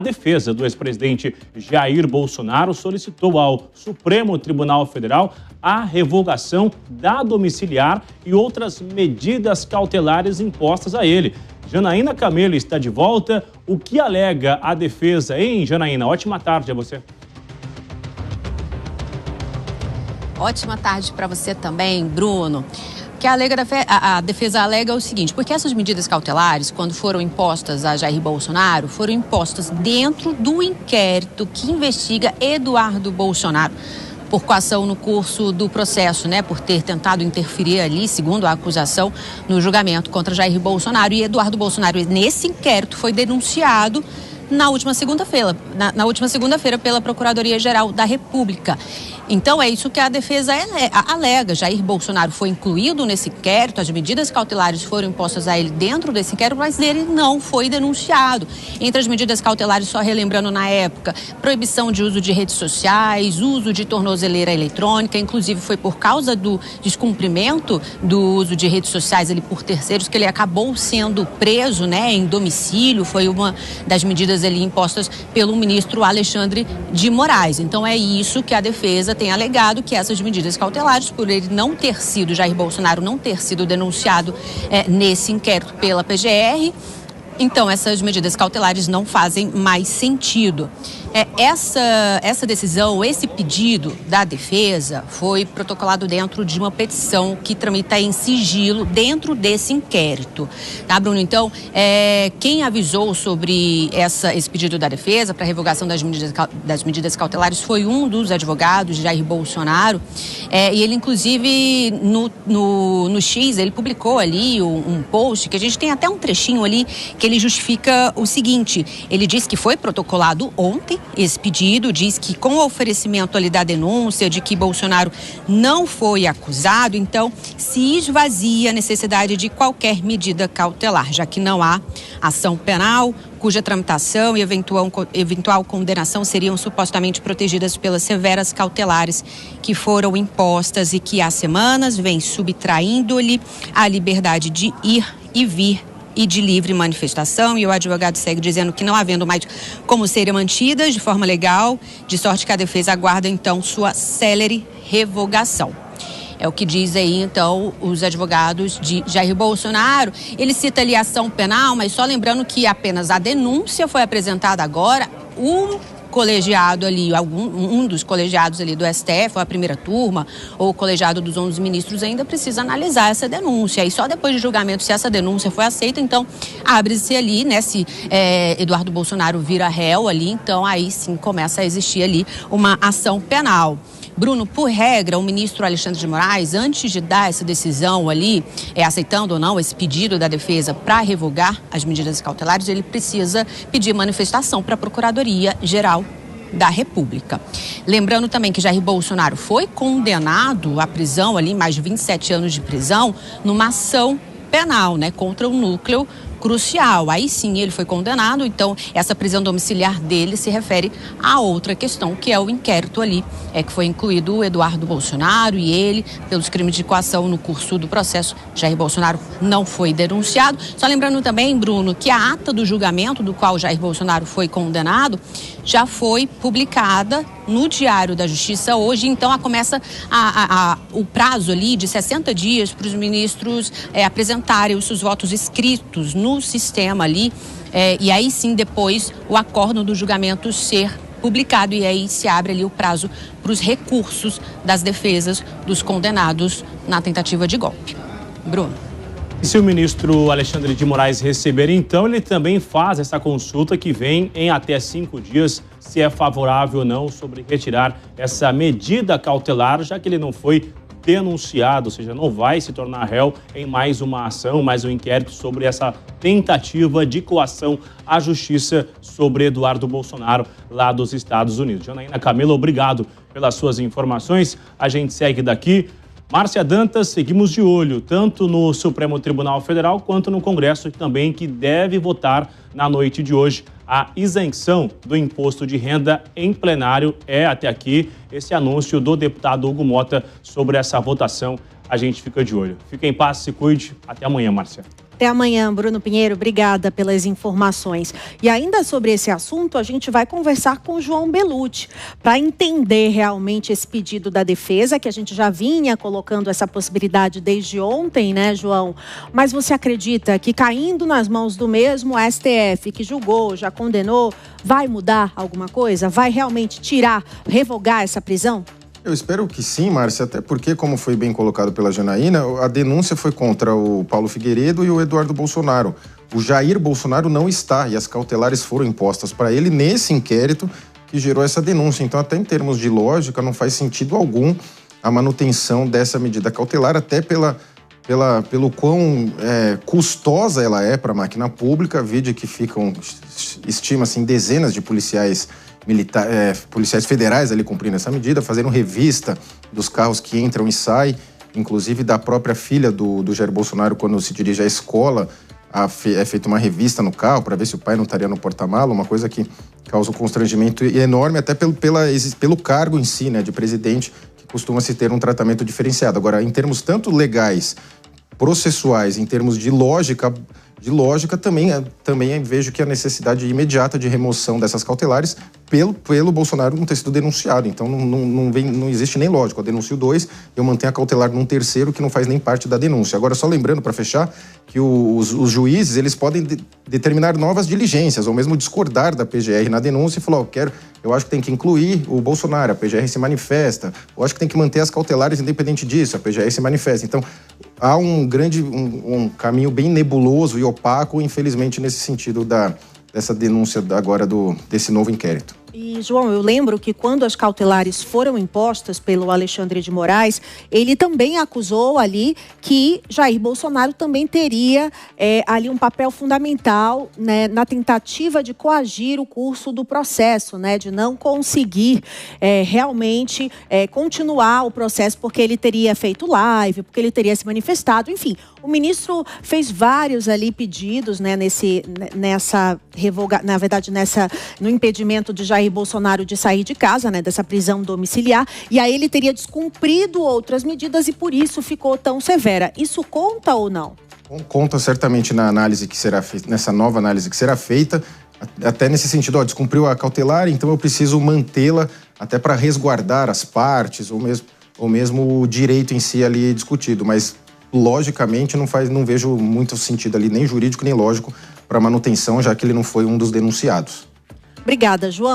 A defesa do ex-presidente Jair Bolsonaro solicitou ao Supremo Tribunal Federal a revogação da domiciliar e outras medidas cautelares impostas a ele. Janaína Camelo está de volta. O que alega a defesa, hein, Janaína? Ótima tarde a você. Ótima tarde para você também, Bruno. Que a defesa alega o seguinte, porque essas medidas cautelares, quando foram impostas a Jair Bolsonaro, foram impostas dentro do inquérito que investiga Eduardo Bolsonaro por coação no curso do processo, por ter tentado interferir ali, segundo a acusação, no julgamento contra Jair Bolsonaro. E Eduardo Bolsonaro, nesse inquérito, foi denunciado na última segunda-feira pela Procuradoria-Geral da República. Então, é isso que a defesa alega. Jair Bolsonaro foi incluído nesse inquérito, as medidas cautelares foram impostas a ele dentro desse inquérito, mas ele não foi denunciado. Entre as medidas cautelares, só relembrando na época, proibição de uso de redes sociais, uso de tornozeleira eletrônica, inclusive foi por causa do descumprimento do uso de redes sociais ali por terceiros que ele acabou sendo preso, em domicílio. Foi uma das medidas ali impostas pelo ministro Alexandre de Moraes. Então, é isso que a defesa tem alegado, que essas medidas cautelares, por ele não ter sido, Jair Bolsonaro não ter sido denunciado nesse inquérito pela PGR, então essas medidas cautelares não fazem mais sentido. Essa decisão, esse pedido da defesa foi protocolado dentro de uma petição que tramita em sigilo dentro desse inquérito. Tá, Bruno? Então, quem avisou sobre esse pedido da defesa para revogação das medidas cautelares foi um dos advogados, Jair Bolsonaro, e ele, inclusive, no X, ele publicou ali um post, que a gente tem até um trechinho ali, que ele justifica o seguinte: ele disse que foi protocolado ontem esse pedido, diz que com o oferecimento ali da denúncia de que Bolsonaro não foi acusado, então se esvazia a necessidade de qualquer medida cautelar, já que não há ação penal cuja tramitação e eventual condenação seriam supostamente protegidas pelas severas cautelares que foram impostas e que há semanas vem subtraindo-lhe a liberdade de ir e vir e de livre manifestação. E o advogado segue dizendo que não havendo mais como serem mantidas de forma legal, de sorte que a defesa aguarda então sua célere revogação. É o que diz aí, então, os advogados de Jair Bolsonaro. Ele cita ali a ação penal, mas só lembrando que apenas a denúncia foi apresentada agora. O colegiado ali, um dos colegiados ali do STF, ou a primeira turma, ou o colegiado dos 11 ministros ainda precisa analisar essa denúncia. E só depois de julgamento, se essa denúncia foi aceita, então abre-se ali, se Eduardo Bolsonaro vira réu ali, então aí sim começa a existir ali uma ação penal. Bruno, por regra, o ministro Alexandre de Moraes, antes de dar essa decisão ali, aceitando ou não esse pedido da defesa para revogar as medidas cautelares, ele precisa pedir manifestação para a Procuradoria-Geral da República. Lembrando também que Jair Bolsonaro foi condenado à prisão ali, mais de 27 anos de prisão, numa ação penal, contra o núcleo crucial. Aí sim ele foi condenado, então essa prisão domiciliar dele se refere a outra questão, que é o inquérito ali, que foi incluído o Eduardo Bolsonaro e ele, pelos crimes de coação no curso do processo. Jair Bolsonaro não foi denunciado. Só lembrando também, Bruno, que a ata do julgamento do qual Jair Bolsonaro foi condenado já foi publicada no Diário da Justiça hoje, então começa o prazo ali de 60 dias para os ministros apresentarem os seus votos escritos no sistema ali, e aí sim depois o acórdão do julgamento ser publicado, e aí se abre ali o prazo para os recursos das defesas dos condenados na tentativa de golpe. Bruno. E se o ministro Alexandre de Moraes receber, então, ele também faz essa consulta que vem em até 5 dias, se é favorável ou não sobre retirar essa medida cautelar, já que ele não foi denunciado, ou seja, não vai se tornar réu em mais uma ação, mais um inquérito sobre essa tentativa de coação à justiça sobre Eduardo Bolsonaro, lá dos Estados Unidos. Janaína Camelo, obrigado pelas suas informações. A gente segue daqui. Márcia Dantas, seguimos de olho, tanto no Supremo Tribunal Federal quanto no Congresso também, que deve votar na noite de hoje a isenção do imposto de renda em plenário. Até aqui esse anúncio do deputado Hugo Mota sobre essa votação. A gente fica de olho. Fica em paz, se cuide. Até amanhã, Márcia. Até amanhã, Bruno Pinheiro. Obrigada pelas informações. E ainda sobre esse assunto, a gente vai conversar com o João Belutti para entender realmente esse pedido da defesa, que a gente já vinha colocando essa possibilidade desde ontem, né, João? Mas você acredita que caindo nas mãos do mesmo STF, que julgou, já condenou, vai mudar alguma coisa? Vai realmente revogar essa prisão? Eu espero que sim, Márcia, até porque, como foi bem colocado pela Janaína, a denúncia foi contra o Paulo Figueiredo e o Eduardo Bolsonaro. O Jair Bolsonaro não está e as cautelares foram impostas para ele nesse inquérito que gerou essa denúncia. Então, até em termos de lógica, não faz sentido algum a manutenção dessa medida cautelar, até pelo quão custosa ela é para a máquina pública. Vide que estima-se em dezenas de policiais federais ali cumprindo essa medida, fazendo revista dos carros que entram e saem, inclusive da própria filha do Jair Bolsonaro, quando se dirige à escola, é feita uma revista no carro para ver se o pai não estaria no porta-mala, uma coisa que causa um constrangimento enorme, até pelo cargo em si, né, de presidente, que costuma-se ter um tratamento diferenciado. Agora, em termos tanto legais, processuais, em termos de lógica também vejo que a necessidade imediata de remoção dessas cautelares pelo Bolsonaro não ter sido denunciado. Então não existe nem lógica. Eu denuncio 2, eu mantenho a cautelar num terceiro que não faz nem parte da denúncia. Agora, só lembrando, para fechar, que os juízes eles podem determinar novas diligências ou mesmo discordar da PGR na denúncia e falar, eu acho que tem que incluir o Bolsonaro, a PGR se manifesta, eu acho que tem que manter as cautelares independente disso, a PGR se manifesta. Então, há um caminho bem nebuloso e opaco, infelizmente, nesse sentido dessa denúncia agora desse novo inquérito. E, João, eu lembro que quando as cautelares foram impostas pelo Alexandre de Moraes, ele também acusou ali que Jair Bolsonaro também teria ali um papel fundamental, né, na tentativa de coagir o curso do processo, né, de não conseguir realmente continuar o processo porque ele teria feito live, porque ele teria se manifestado, enfim. O ministro fez vários ali pedidos, né, no impedimento de Jair Bolsonaro de sair de casa, né, dessa prisão domiciliar, e aí ele teria descumprido outras medidas e por isso ficou tão severa. Isso conta ou não? Conta certamente na análise que será feita, nessa nova análise que será feita, até nesse sentido, descumpriu a cautelar, então eu preciso mantê-la até para resguardar as partes ou mesmo o direito em si ali discutido, mas logicamente não vejo muito sentido ali, nem jurídico nem lógico, para manutenção, já que ele não foi um dos denunciados. Obrigada, João.